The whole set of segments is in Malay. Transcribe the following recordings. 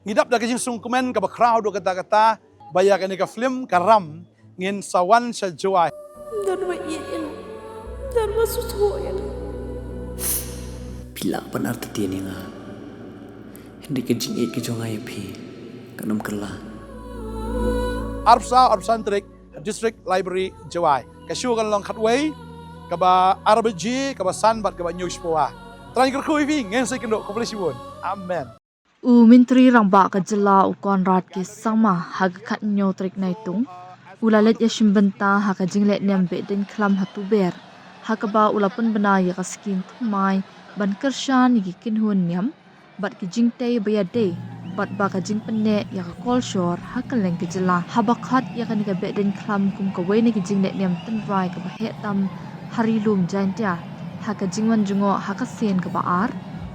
ngidap da kajing sungkumen ka ba crowd do kata-kata baya ka ni ka film karam ngin sawan sa joy dan wa iin dan wa susuyan pila pan arti tiani nga hindi kajing ik jongai phi kanam kala Arpsan District Library joy ka shu kan long khatway ka ba RBG ka ba sanbat ka ba news poa tran kerkhui vi ngin sai kendo kompletion amen Mintri rangba ka jala ukon rat ki sama hag khat nyo trik nai tung ulalet ya shimbenta haka jinglet niam Behdeinkhlam Tuber haka ba ulapun bana ya ka skhim thumai ban kershan ki kynhun niam bat ki jingtei baya day bat ba ka jing pynneh ya ka kolshor haka leng ki jala habakhat ya ka ni ka Behdeinkhlam kum ka wei ni ki jinglet niam tenrai ka ba he tam hari lum jaintia haka jingwan jungo haka sen ka ba ar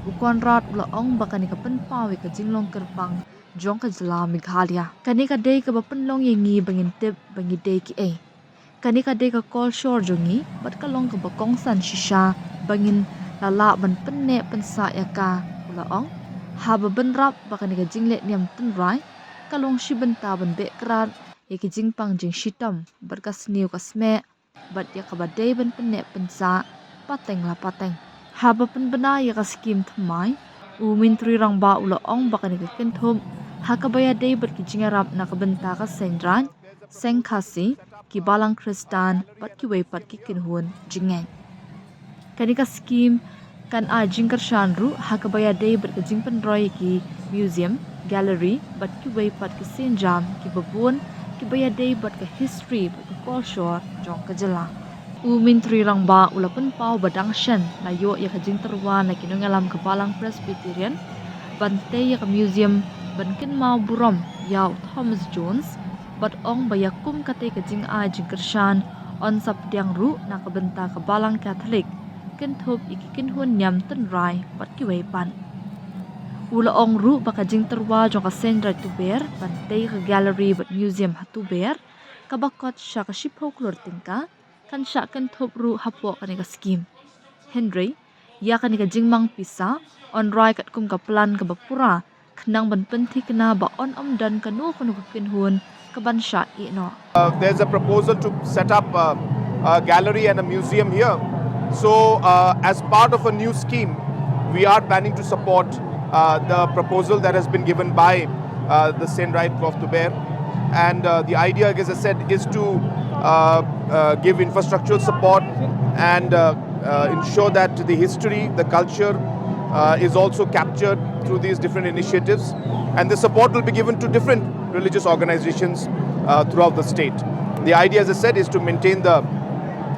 ukon rat ula ong bakani ka penpawi ka jinglong kerpang jong ka jala Meghalaya kani ka day ka ba penlong yengi bangin tip bangi day ki kani ka day ka call shore jongi bat ka long ka ba kongsan shisha bangin lala ban pynneh pensa ya ka ula ong haba benrap bakani ka jinglet niam tenrai ka long shibenta ban be krat ya ki jingpang jing shitam bat ka sniu ka sme bat ya ka ba day ban pynneh pensa pateng la pateng haba pynbna ya ka skhim thmai mintri rangba ula ong bakani ka kenthum hakabaya day bat ki jingarap na kabenta ka sendran sengkhasi ki balang kristan bat ki wei pat ki kynhun jingeng kani ka skhim kan a jingkar shanru hakabaya day bat ka jingpan roy ki museum gallery bat ki wei pat ki senjam ki babun ki baya day bat ka history bat ka culture jong ka jala Mintri rangba ulapun pau badang shen na yo ya kajing terwa na kinungalam kapalang Presbyterian bante ya ka museum bankin mau burom yaw Thomas Jones bat ong bayakum kate kajing a jingkershan on sapdyang ru na kabenta kabalang Catholic kenthop iki kynhun niam tenrai bat ki pan ula ong ru bakajing terwa jong ka sendra Tuber bante ka gallery bat museum Tuber kabakot sya ka shiphok lor tingka kan syak kan thop ru hapo kani ka skhim Henry ya kani ka jingmang pisa on rai kat kum ka plan ka bapura khnang ban penthi kana ba on dan kanu kanu ka kynhun ka ban sha I no there's a proposal to set up a gallery and a museum here, so as part of a new scheme we are planning to support the proposal that has been given by the Syllad of Tuber, and the idea, as I said, is to give infrastructural support and ensure that the history, the culture is also captured through these different initiatives, and the support will be given to different religious organizations throughout the state. The idea, as I said, is to maintain the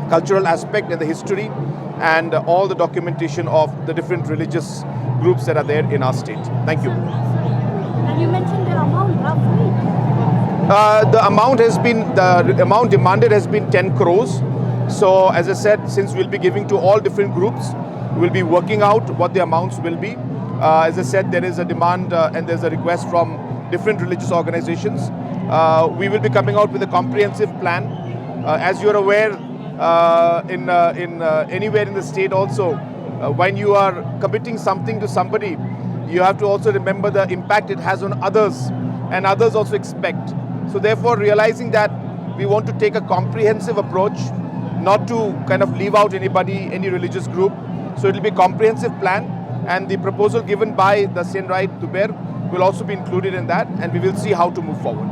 cultural aspect and the history and all the documentation of the different religious groups that are there in our state. Thank you. and you mentioned the amount roughly The amount demanded has been 10 crores. So as I said, since we'll be giving to all different groups, we'll be working out what the amounts will be. As I said, there is a demand and there's a request from different religious organizations. We will be coming out with a comprehensive plan. As you're aware, in anywhere in the state also, when you are committing something to somebody, you have to also remember the impact it has on others, and others also expect. So therefore, realizing that we want to take a comprehensive approach, not to kind of leave out anybody, any religious group. So it will be a comprehensive plan, and the proposal given by the Syllad Tuber will also be included in that, and we will see how to move forward.